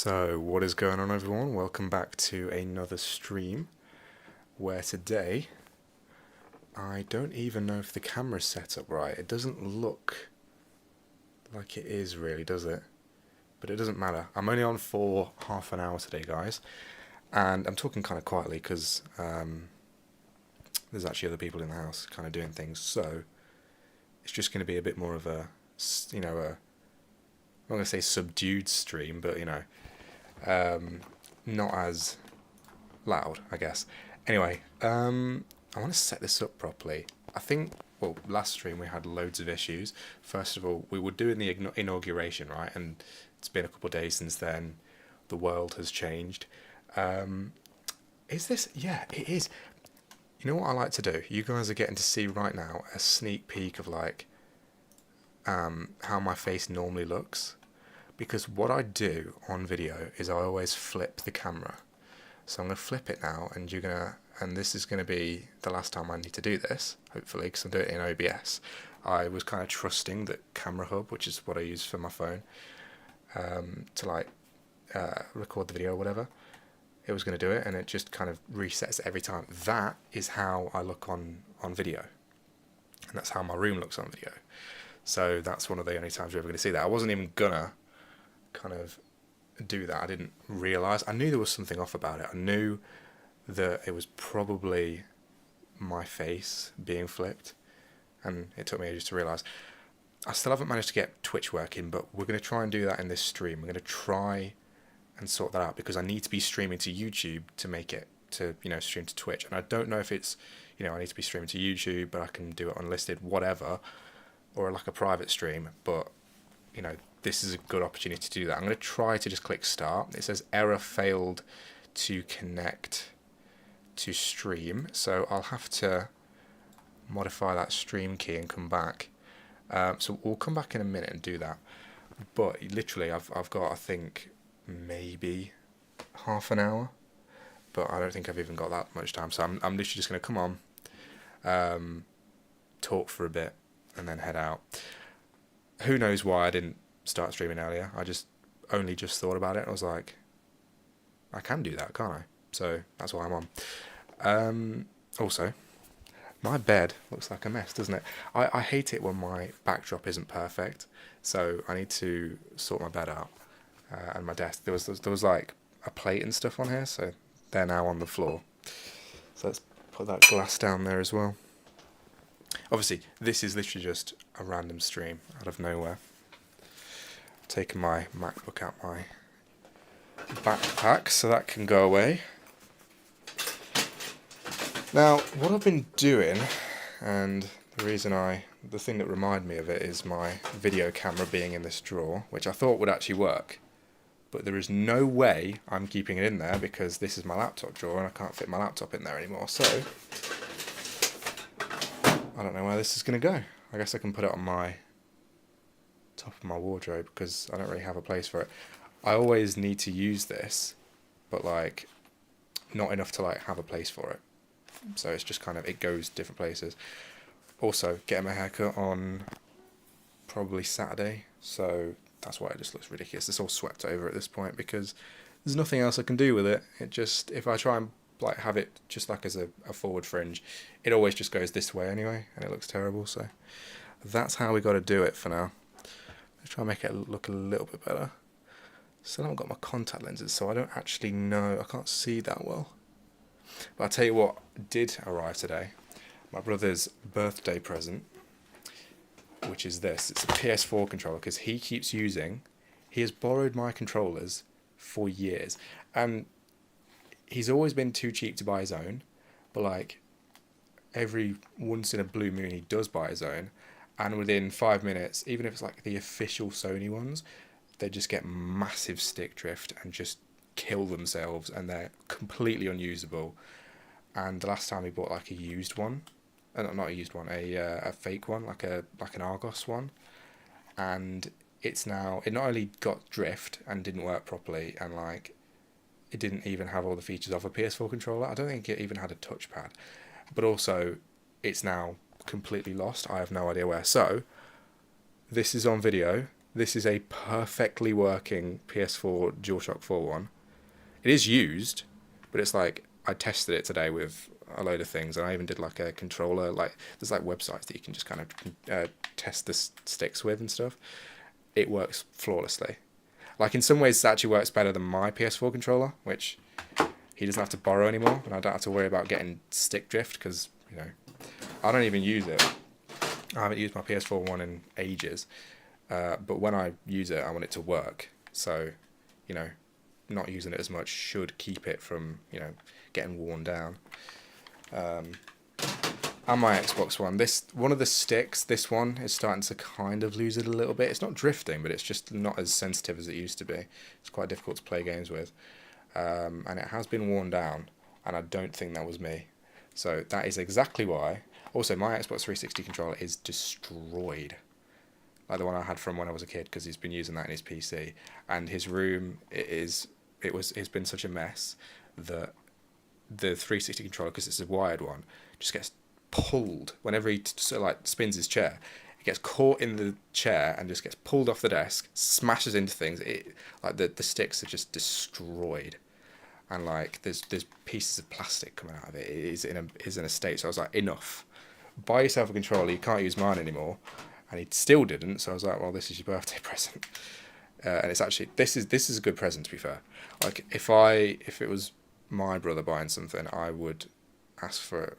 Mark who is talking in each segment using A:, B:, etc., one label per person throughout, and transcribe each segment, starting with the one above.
A: So, what is going on, everyone? Welcome back to another stream where today I don't even know if the camera's set up right. It doesn't look like it is, really, does it? But it doesn't matter. I'm only on for half an hour today, guys, and I'm talking kind of quietly because there's actually other people in the house kind of doing things. So it's just going to be a bit more of a, I'm not going to say subdued stream, but not as loud, I guess. Anyway, I want to set this up properly. I think, well, last stream we had loads of issues. First of all, we were doing the inauguration, right? And it's been a couple of days since then. The world has changed. Is this? Yeah, it is. You know what I like to do? You guys are getting to see right now a sneak peek of how my face normally looks. Because what I do on video is I always flip the camera. So I'm going to flip it now, and this is going to be the last time I need to do this, hopefully, because I'm doing it in OBS. I was kind of trusting that Camera Hub, which is what I use for my phone, to record the video or whatever, it was going to do it, and it just kind of resets it every time. That is how I look on video, and that's how my room looks on video. So that's one of the only times you're ever going to see that. I wasn't even gonna kind of do that. I didn't realise. I knew there was something off about it. I knew that it was probably my face being flipped, and it took me ages to realise. I still haven't managed to get Twitch working, but we're going to try and do that in this stream. We're going to try and sort that out because I need to be streaming to YouTube to make it to, stream to Twitch. And I don't know if it's, I need to be streaming to YouTube, but I can do it unlisted, whatever, or like a private stream. But, this is a good opportunity to do that. I'm going to try to just click start. It says error failed to connect to stream. So I'll have to modify that stream key and come back. So we'll come back in a minute and do that. But literally I've got, I think, maybe half an hour. But I don't think I've even got that much time. So I'm literally just going to come on, talk for a bit, and then head out. Who knows why I didn't start streaming earlier. I only just thought about it. I was like, I can do that, can't I? So that's why I'm on. Also, my bed looks like a mess, doesn't it? I hate it when my backdrop isn't perfect. So I need to sort my bed out. And my desk, there was like a plate and stuff on here, so they're now on the floor. So let's put that glass down there as well. Obviously, this is literally just a random stream out of nowhere. Taking my MacBook out my backpack so that can go away. Now, what I've been doing, and the thing that reminded me of it is my video camera being in this drawer, which I thought would actually work. But there is no way I'm keeping it in there because this is my laptop drawer and I can't fit my laptop in there anymore. So, I don't know where this is going to go. I guess I can put it on my top of my wardrobe because I don't really have a place for it. I always need to use this, but not enough to have a place for it. So it's just it goes different places. Also, getting my haircut on probably Saturday, so that's why it just looks ridiculous. It's all swept over at this point because there's nothing else I can do with it. It just, if I try and have it just as a forward fringe, it always just goes this way anyway, and it looks terrible. So that's how we got to do it for now. Let's try and make it look a little bit better. Still haven't got my contact lenses, so I don't actually know. I can't see that well. But I'll tell you what did arrive today. My brother's birthday present, which is this. It's a PS4 controller because he has borrowed my controllers for years. And he's always been too cheap to buy his own. But every once in a blue moon he does buy his own. And within 5 minutes, even if it's the official Sony ones, they just get massive stick drift and just kill themselves, and they're completely unusable. And the last time he bought a used one, not a used one, a fake one, like an Argos one, and it not only got drift and didn't work properly, and it didn't even have all the features of a PS4 controller. I don't think it even had a touchpad, but also it's now completely lost. I have no idea where. So this is on video. This is a perfectly working PS4 DualShock 4 one. It is used, but it's like I tested it today with a load of things, and I even did like a controller. Like there's like websites that you can just kind of test the sticks with and stuff. It works flawlessly. Like in some ways, it actually works better than my PS4 controller, which he doesn't have to borrow anymore, and I don't have to worry about getting stick drift because I don't even use it. I haven't used my PS4 one in ages, but when I use it, I want it to work. So, not using it as much should keep it from getting worn down. And my Xbox One, one of the sticks, this one is starting to kind of lose it a little bit. It's not drifting, but it's just not as sensitive as it used to be. It's quite difficult to play games with, and it has been worn down. And I don't think that was me. So that is exactly why. Also, my Xbox 360 controller is destroyed, like the one I had from when I was a kid, because he's been using that in his PC, and his room it's been such a mess that the 360 controller, because it's a wired one, just gets pulled whenever he spins his chair. It gets caught in the chair and just gets pulled off the desk, smashes into things. The sticks are just destroyed, and like there's pieces of plastic coming out of it. It is in a state. So I was like, enough. Buy yourself a controller. You can't use mine anymore. And he still didn't. So I was like, well, this is your birthday present. And it's actually this is a good present, to be fair. Like if it was my brother buying something, I would ask for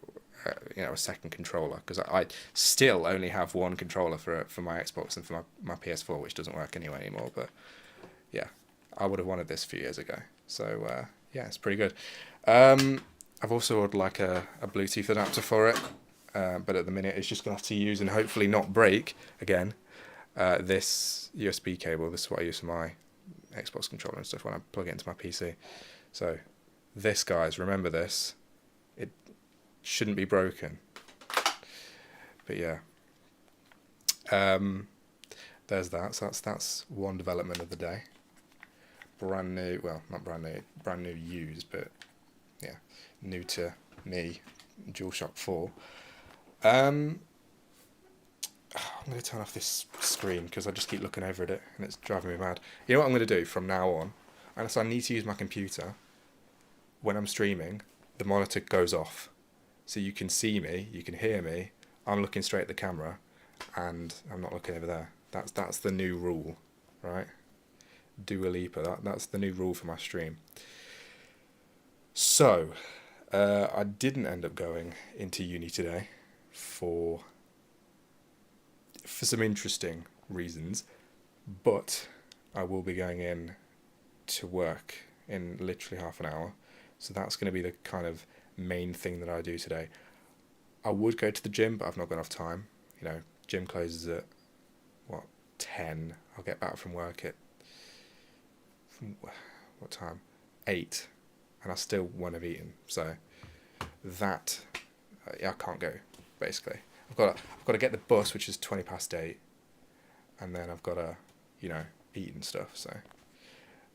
A: a second controller, because I still only have one controller for my Xbox and for my PS4, which doesn't work anyway anymore. But yeah, I would have wanted this a few years ago. So yeah, it's pretty good. I've also ordered like a Bluetooth adapter for it, but at the minute it's just gonna have to use and hopefully not break again. This USB cable. This is what I use for my Xbox controller and stuff when I plug it into my PC. So this, guys, remember this. It shouldn't be broken. But yeah, there's that. So that's one development of the day. Brand new, well, not brand new used, but yeah, new to me, DualShock 4. I'm going to turn off this screen because I just keep looking over at it and it's driving me mad. You know what I'm going to do from now on? And so I need to use my computer. When I'm streaming, the monitor goes off. So you can see me, you can hear me, I'm looking straight at the camera, and I'm not looking over there. That's the new rule, right? Dua Lipa, that's the new rule for my stream. So, I didn't end up going into uni today for some interesting reasons, but I will be going in to work in literally half an hour. So that's going to be the kind of main thing that I do today. I would go to the gym, but I've not got enough time. Gym closes at 10. I'll get back from work at what time? 8, and I still won't have eaten. So that I can't go. Basically, I've got to get the bus, which is 8:20, and then I've got to eat and stuff. So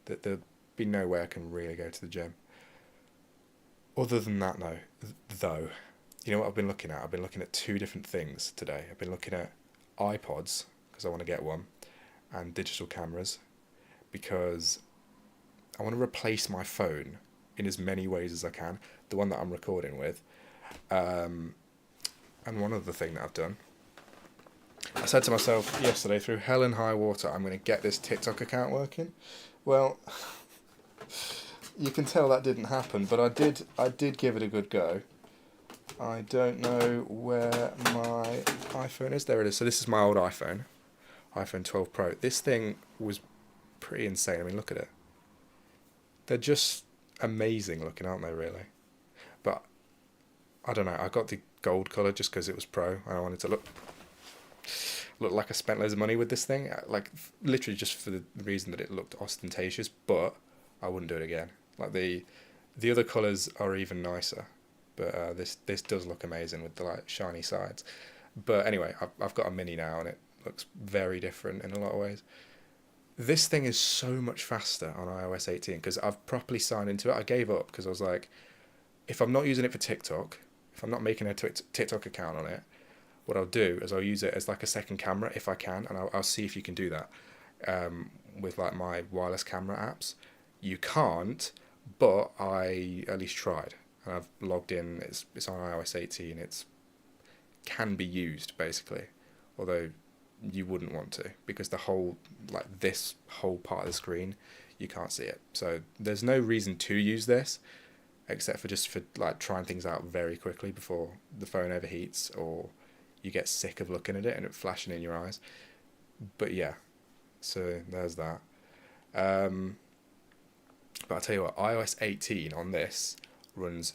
A: there'll be no way I can really go to the gym. Other than that, no. Though, you know what I've been looking at? I've been looking at 2 different things today. I've been looking at iPods, because I want to get one, and digital cameras, because I want to replace my phone in as many ways as I can, the one that I'm recording with. And one other thing that I've done, I said to myself yesterday, through hell and high water, I'm going to get this TikTok account working. Well, you can tell that didn't happen, but I did give it a good go. I don't know where my iPhone is. There it is. So this is my old iPhone 12 Pro. This thing was pretty insane. I mean, look at it. They're just amazing looking, aren't they, really? But I don't know. I got the gold colour just because it was Pro, and I wanted to look like I spent loads of money with this thing. Like, literally just for the reason that it looked ostentatious, but I wouldn't do it again. Like, the other colours are even nicer, but this does look amazing with the shiny sides. But anyway, I've got a mini now, and it looks very different in a lot of ways. This thing is so much faster on iOS 18 because I've properly signed into it. I gave up because I was like, if I'm not using it for TikTok, if I'm not making a TikTok account on it, what I'll do is I'll use it as like a second camera if I can, and I'll see if you can do that. with like my wireless camera apps. You can't, but I at least tried, and I've logged in. It's on iOS 18. It's can be used basically, although you wouldn't want to, because the whole, like this whole part of the screen, you can't see it. So there's no reason to use this except for just for like trying things out very quickly before the phone overheats or you get sick of looking at it and it flashing in your eyes. But yeah, so there's that. But I'll tell you what, iOS 18 on this runs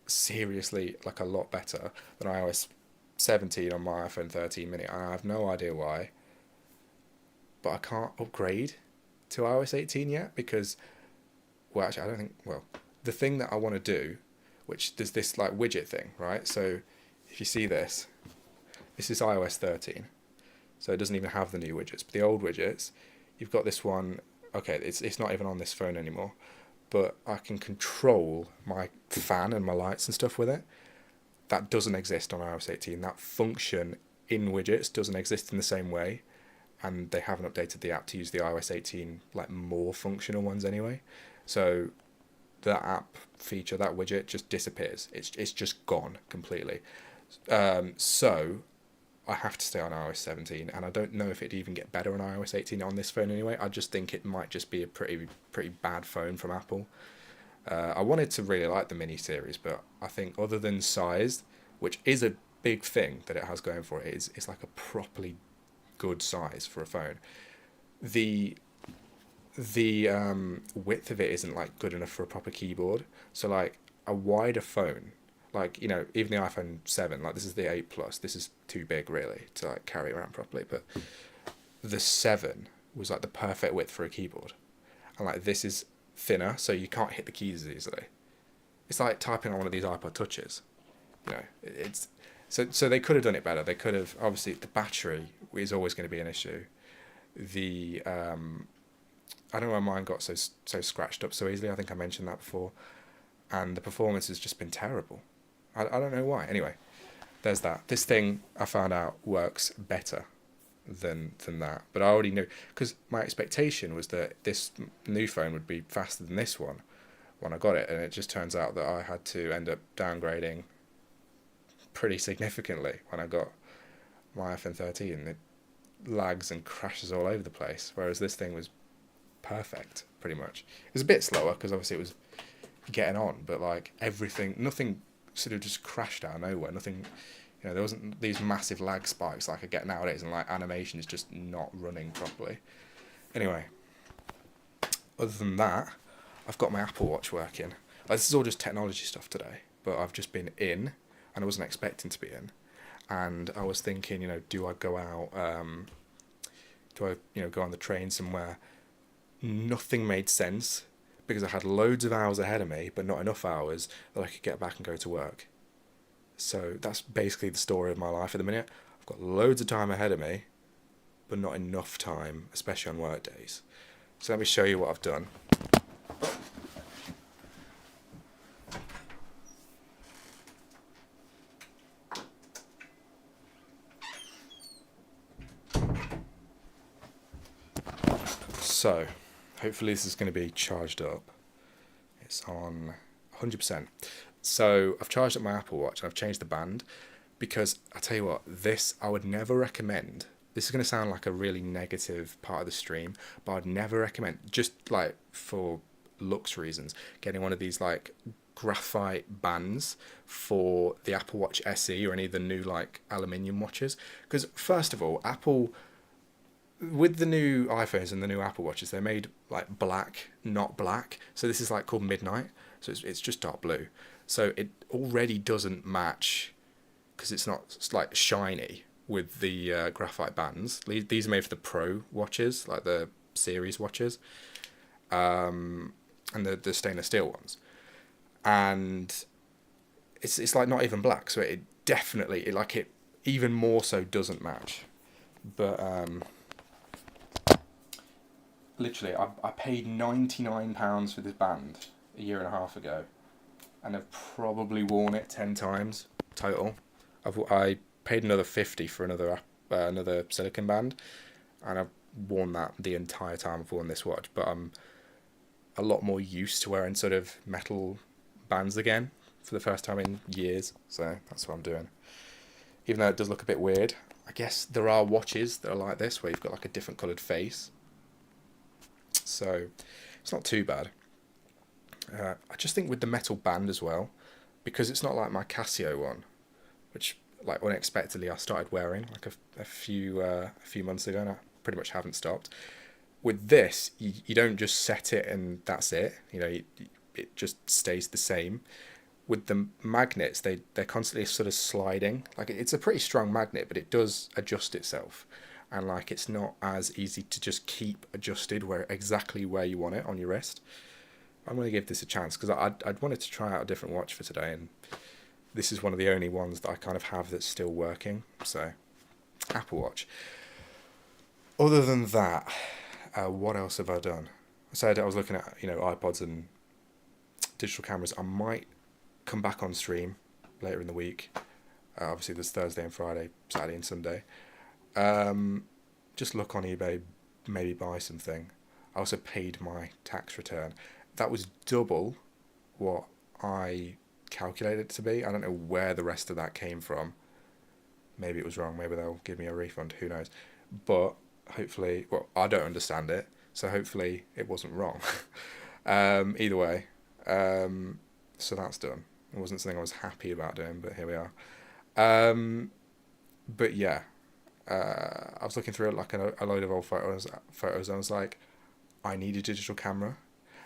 A: seriously like a lot better than iOS 17 on my iPhone 13 mini. I have no idea why, but I can't upgrade to iOS 18 yet because, well, actually, I don't think, well, the thing that I want to do, which there's this like widget thing, right? So if you see this, this is iOS 13. So it doesn't even have the new widgets, but the old widgets, you've got this one. Okay, it's not even on this phone anymore, but I can control my fan and my lights and stuff with it. That doesn't exist on iOS 18. That function in widgets doesn't exist in the same way, and they haven't updated the app to use the iOS 18 like more functional ones anyway. So that app feature, that widget, just disappears. It's just gone completely. So I have to stay on iOS 17, and I don't know if it'd even get better on iOS 18 on this phone anyway. I just think it might just be a pretty bad phone from Apple. I wanted to really like the mini series, but I think other than size, which is a big thing that it has going for it, it's like a properly good size for a phone. The width of it isn't like good enough for a proper keyboard. So like a wider phone, like, you know, even the iPhone 7, like this is the 8 Plus, this is too big really to like carry around properly, but the 7 was like the perfect width for a keyboard. And like this is thinner, so you can't hit the keys as easily. It's like typing on one of these iPod Touches. You know, it's so they could have done it better. They could have, obviously the battery is always going to be an issue. The I don't know why mine got so scratched up so easily. I think I mentioned that before, and the performance has just been terrible. I don't know why. Anyway, there's that. This thing I found out works better than that, but I already knew, because my expectation was that this new phone would be faster than this one when I got it, and it just turns out that I had to end up downgrading pretty significantly when I got my iPhone 13. It lags and crashes all over the place, whereas this thing was perfect pretty much. It was a bit slower because obviously it was getting on, but like everything, nothing sort of just crashed out of nowhere. Nothing, you know, there wasn't these massive lag spikes like I get nowadays, and like animation is just not running properly. Anyway, other than that, I've got my Apple Watch working. Like, this is all just technology stuff today, but I've just been in, and I wasn't expecting to be in, and I was thinking, you know, do I go out, do I, you know, go on the train somewhere? Nothing made sense, because I had loads of hours ahead of me, but not enough hours that I could get back and go to work. So that's basically the story of my life at the minute. I've got loads of time ahead of me, but not enough time, especially on work days. So let me show you what I've done. So hopefully this is going to be charged up. It's on 100%. So I've charged up my Apple Watch and I've changed the band, because I tell you what, this I would never recommend. This is going to sound like a really negative part of the stream, but I'd never recommend, just like for looks reasons, getting one of these like graphite bands for the Apple Watch SE or any of the new like aluminium watches. Because first of all, Apple, with the new iPhones and the new Apple Watches, they're made like black, not black. So this is like called midnight. So it's just dark blue. So it already doesn't match, because it's not, it's like shiny with the graphite bands. These are made for the Pro watches, like the series watches, and the stainless steel ones. And it's like not even black. So it definitely, it even more so doesn't match. But literally, I paid £99 for this band a year and a half ago, and I've probably worn it 10 times total. I paid another 50 for another silicone band, and I've worn that the entire time I've worn this watch, but I'm a lot more used to wearing sort of metal bands again for the first time in years. So that's what I'm doing. Even though it does look a bit weird, I guess there are watches that are like this where you've got like a different coloured face. So it's not too bad. I just think with the metal band as well, because it's not like my Casio one, which like unexpectedly I started wearing like a few months ago, and I pretty much haven't stopped. With this, you don't just set it and that's it. You know, it just stays the same. With the magnets, they're constantly sort of sliding. Like it's a pretty strong magnet, but it does adjust itself, and like it's not as easy to just keep adjusted exactly where you want it on your wrist. I'm going to give this a chance because I'd wanted to try out a different watch for today, and this is one of the only ones that I kind of have that's still working. So, Apple Watch. Other than that, what else have I done? I said I was looking at iPods and digital cameras. I might come back on stream later in the week. Obviously, there's Thursday and Friday, Saturday and Sunday. Just look on eBay, maybe buy something. I also paid my tax return. That was double what I calculated it to be. I don't know where the rest of that came from. Maybe it was wrong. Maybe they'll give me a refund. Who knows? But hopefully, well, I don't understand it, so hopefully it wasn't wrong. Either way, so that's done. It wasn't something I was happy about doing, but here we are. But yeah, I was looking through like a load of old photos. And I was like, I need a digital camera.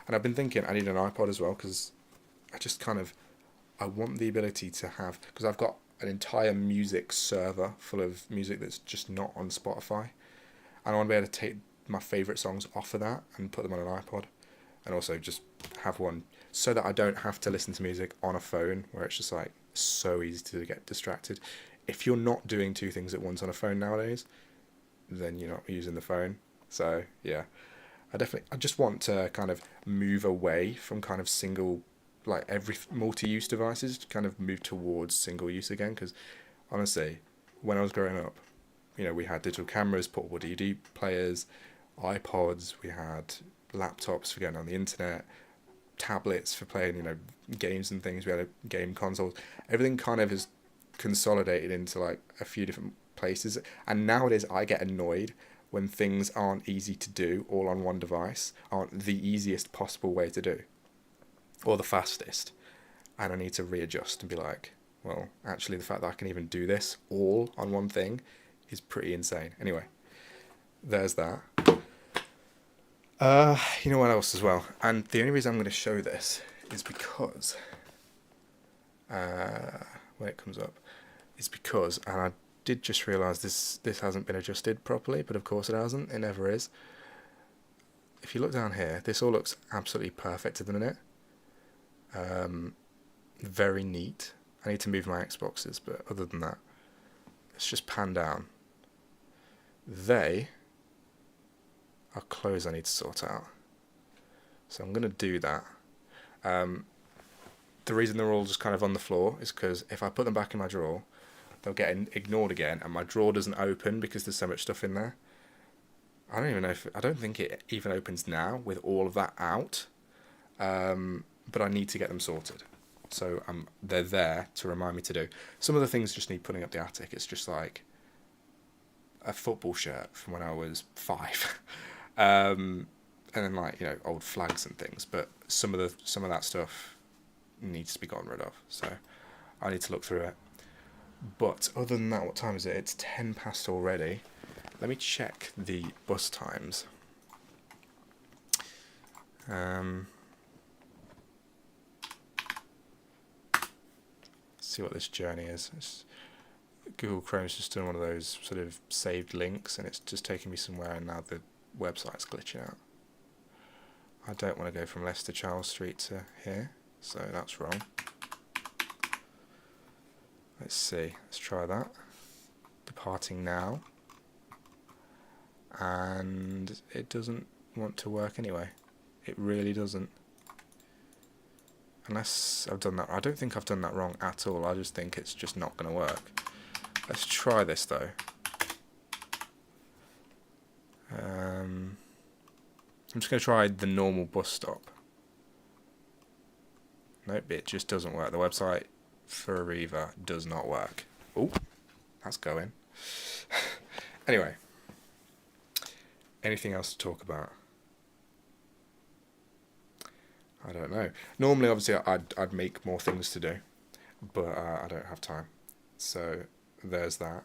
A: And I've been thinking I need an iPod as well, because I want the ability to have, because I've got an entire music server full of music that's just not on Spotify. And I want to be able to take my favourite songs off of that and put them on an iPod. And also just have one so that I don't have to listen to music on a phone where it's just like so easy to get distracted. If you're not doing two things at once on a phone nowadays, then you're not using the phone. So yeah. I just want to kind of move away from kind of single, like every multi-use devices, to kind of move towards single use again. Because honestly, when I was growing up, we had digital cameras, portable DVD players, iPods, we had laptops for going on the internet, tablets for playing, games and things. We had a game consoles. Everything kind of is consolidated into like a few different places. And nowadays I get annoyed when things aren't easy to do all on one device, aren't the easiest possible way to do, or the fastest. And I need to readjust and be like, well, actually the fact that I can even do this all on one thing is pretty insane. Anyway, there's that. You know what else as well? And the only reason I'm going to show this is because, when it comes up, is because, and I did just realise this hasn't been adjusted properly, but of course it hasn't. It never is. If you look down here, this all looks absolutely perfect at the minute. Very neat. I need to move my Xboxes, but other than that, let's just pan down. They are clothes I need to sort out. So I'm going to do that. The reason they're all just kind of on the floor is because if I put them back in my drawer, they'll get ignored again, and my drawer doesn't open because there's so much stuff in there. I don't even know I don't think it even opens now with all of that out. But I need to get them sorted. So they're there to remind me to do. Some of the things just need putting up the attic. It's just like a football shirt from when I was 5. And then like, old flags and things. But some of that stuff needs to be gotten rid of. So I need to look through it. But other than that, what time is it? It's 10 past already. Let me check the bus times. See what this journey is. Google Chrome's just doing one of those sort of saved links, and it's just taking me somewhere, and now the website's glitching out. I don't want to go from Leicester Charles Street to here, so that's wrong. Let's see, let's try that. Departing now. And it doesn't want to work anyway. It really doesn't. Unless I've done that. I don't think I've done that wrong at all. I just think it's just not going to work. Let's try this though. I'm just going to try the normal bus stop. Nope, it just doesn't work. The website for Arriva does not work. Oh, that's going. Anyway, anything else to talk about? I don't know. Normally, obviously, I'd make more things to do, but I don't have time. So there's that.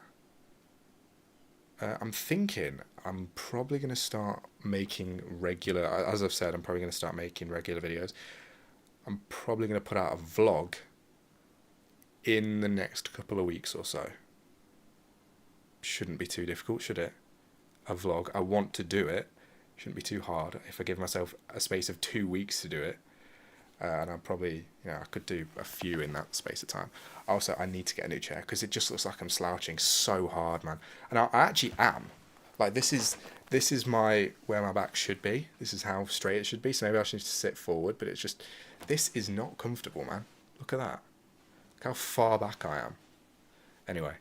A: I'm thinking I'm probably going to start making regular, as I've said, I'm probably going to start making regular videos. I'm probably going to put out a vlog in the next couple of weeks or so. Shouldn't be too difficult, should it? A vlog. I want to do it. Shouldn't be too hard. If I give myself a space of 2 weeks to do it, and I'll probably, I could do a few in that space of time. Also, I need to get a new chair because it just looks like I'm slouching so hard, man. And I actually am. Like, this is where my back should be. This is how straight it should be. So maybe I should need to sit forward, but it's just, this is not comfortable, man. Look at that. Look how far back I am. Anyway,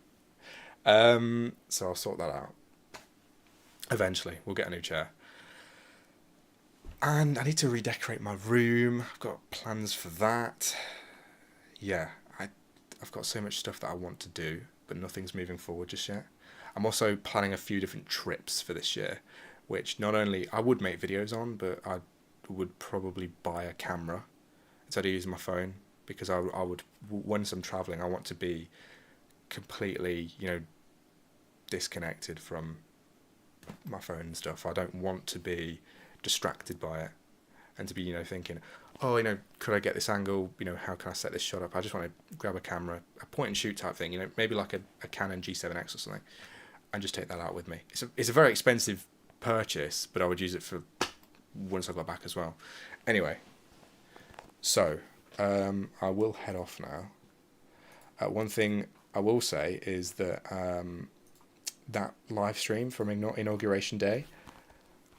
A: so I'll sort that out. Eventually, we'll get a new chair. And I need to redecorate my room. I've got plans for that. Yeah, I've got so much stuff that I want to do, but nothing's moving forward just yet. I'm also planning a few different trips for this year, which not only I would make videos on, but I would probably buy a camera instead of using my phone, because I would, once I'm traveling, I want to be completely, disconnected from my phone and stuff. I don't want to be distracted by it and to be, thinking, oh, could I get this angle? How can I set this shot up? I just want to grab a camera, a point and shoot type thing, maybe like a Canon G7X or something, and just take that out with me. It's a very expensive purchase, but I would use it for once I got back as well. Anyway, so I will head off now. One thing I will say is that that live stream from Inauguration Day,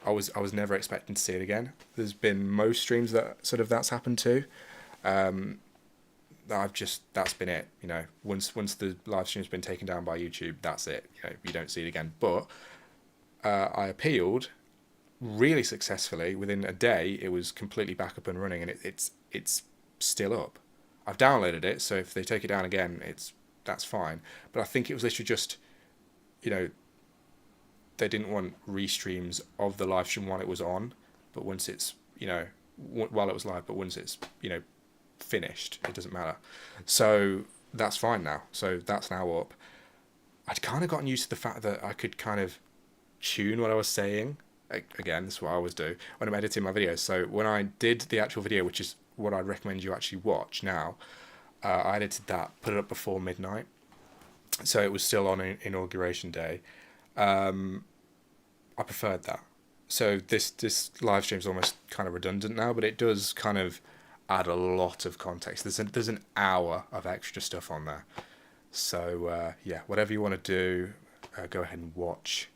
A: I was never expecting to see it again. There's been most streams that that's happened to. That's been it. Once the live stream's been taken down by YouTube, that's it. You don't see it again. But I appealed really successfully. Within a day, it was completely back up and running, and it's still up. I've downloaded it, so if they take it down again, that's fine. But I think it was literally just, they didn't want restreams of the live stream while it was on, but once it's, while it was live, but once it's, finished, it doesn't matter. So that's fine now. So that's now up. I'd kind of gotten used to the fact that I could kind of tune what I was saying. Again, this is what I always do when I'm editing my videos. So when I did the actual video, which is what I'd recommend you actually watch now, I edited that, put it up before midnight. So it was still on Inauguration Day. I preferred that. So this live stream is almost kind of redundant now, but it does kind of add a lot of context. There's an hour of extra stuff on there. So yeah, whatever you want to do, go ahead and watch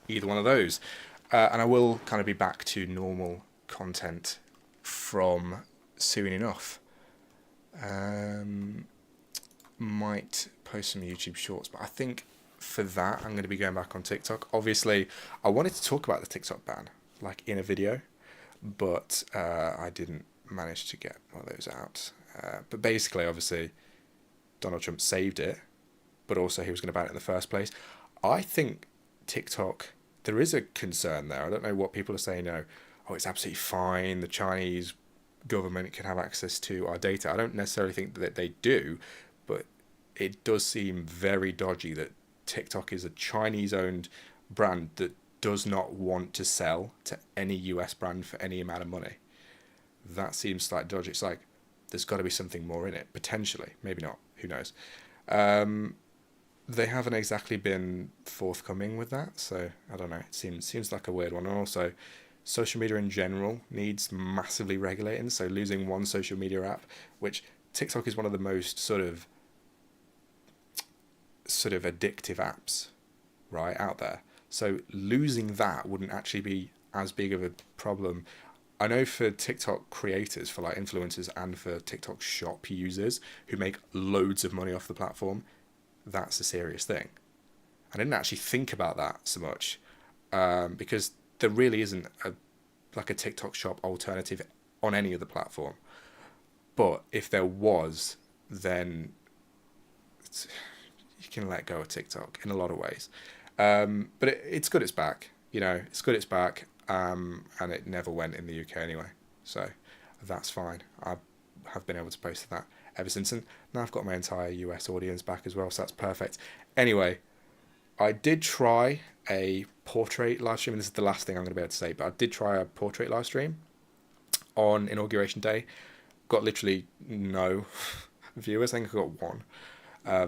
A: either one of those. And I will kind of be back to normal content from soon enough. Might post some YouTube shorts, but I think for that I'm going to be going back on TikTok. Obviously, I wanted to talk about the TikTok ban, like in a video, but I didn't manage to get one of those out. But basically, obviously, Donald Trump saved it, but also he was going to ban it in the first place. I think TikTok, there is a concern there. I don't know what people are saying now. Oh, it's absolutely fine. The Chinese government can have access to our data. I don't necessarily think that they do, but it does seem very dodgy that TikTok is a Chinese-owned brand that does not want to sell to any US brand for any amount of money. That seems like dodgy. It's like there's got to be something more in it, potentially. Maybe not. Who knows? They haven't exactly been forthcoming with that, so I don't know. It seems like a weird one. And also, social media in general needs massively regulating. So losing one social media app, which TikTok is one of the most sort of addictive apps, right, out there. So losing that wouldn't actually be as big of a problem. I know for TikTok creators, for like influencers, and for TikTok shop users who make loads of money off the platform, that's a serious thing. I didn't actually think about that so much because there really isn't like a TikTok Shop alternative on any other platform. But if there was, then you can let go of TikTok in a lot of ways. But it's good it's back. It's good it's back. And it never went in the UK anyway. So that's fine. I have been able to post that ever since. And now I've got my entire US audience back as well. So that's perfect. Anyway, I did try a portrait live stream. And this is the last thing I'm going to be able to say. But I did try a portrait live stream on Inauguration Day. Got literally no viewers. I think I got one.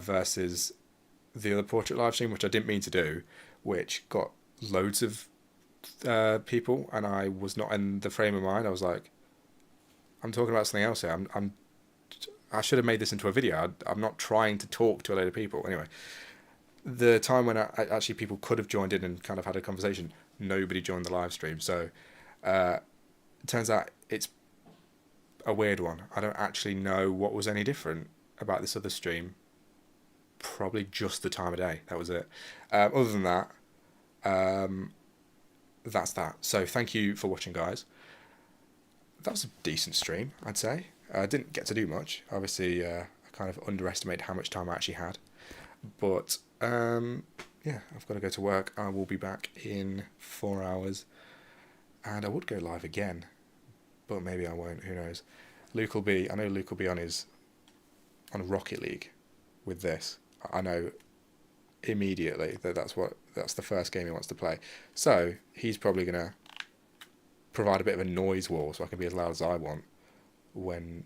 A: Versus the other portrait live stream, which I didn't mean to do, which got loads of people, and I was not in the frame of mind. I was like, I'm talking about something else here. I should have made this into a video. I'm not trying to talk to a load of people. Anyway, the time when actually people could have joined in and kind of had a conversation, nobody joined the live stream. So it turns out it's a weird one. I don't actually know what was any different about this other stream. Probably just the time of day. That was it. Other than that, that's that. So thank you for watching, guys. That was a decent stream, I'd say. I didn't get to do much. Obviously, I kind of underestimated how much time I actually had. But yeah, I've got to go to work. I will be back in 4 hours. And I would go live again, but maybe I won't. Who knows? I know Luke will be on Rocket League with this. I know immediately that's the first game he wants to play. So he's probably going to provide a bit of a noise wall so I can be as loud as I want when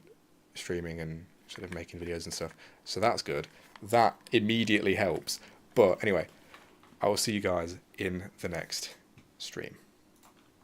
A: streaming and sort of making videos and stuff. So that's good. That immediately helps. But anyway, I will see you guys in the next stream.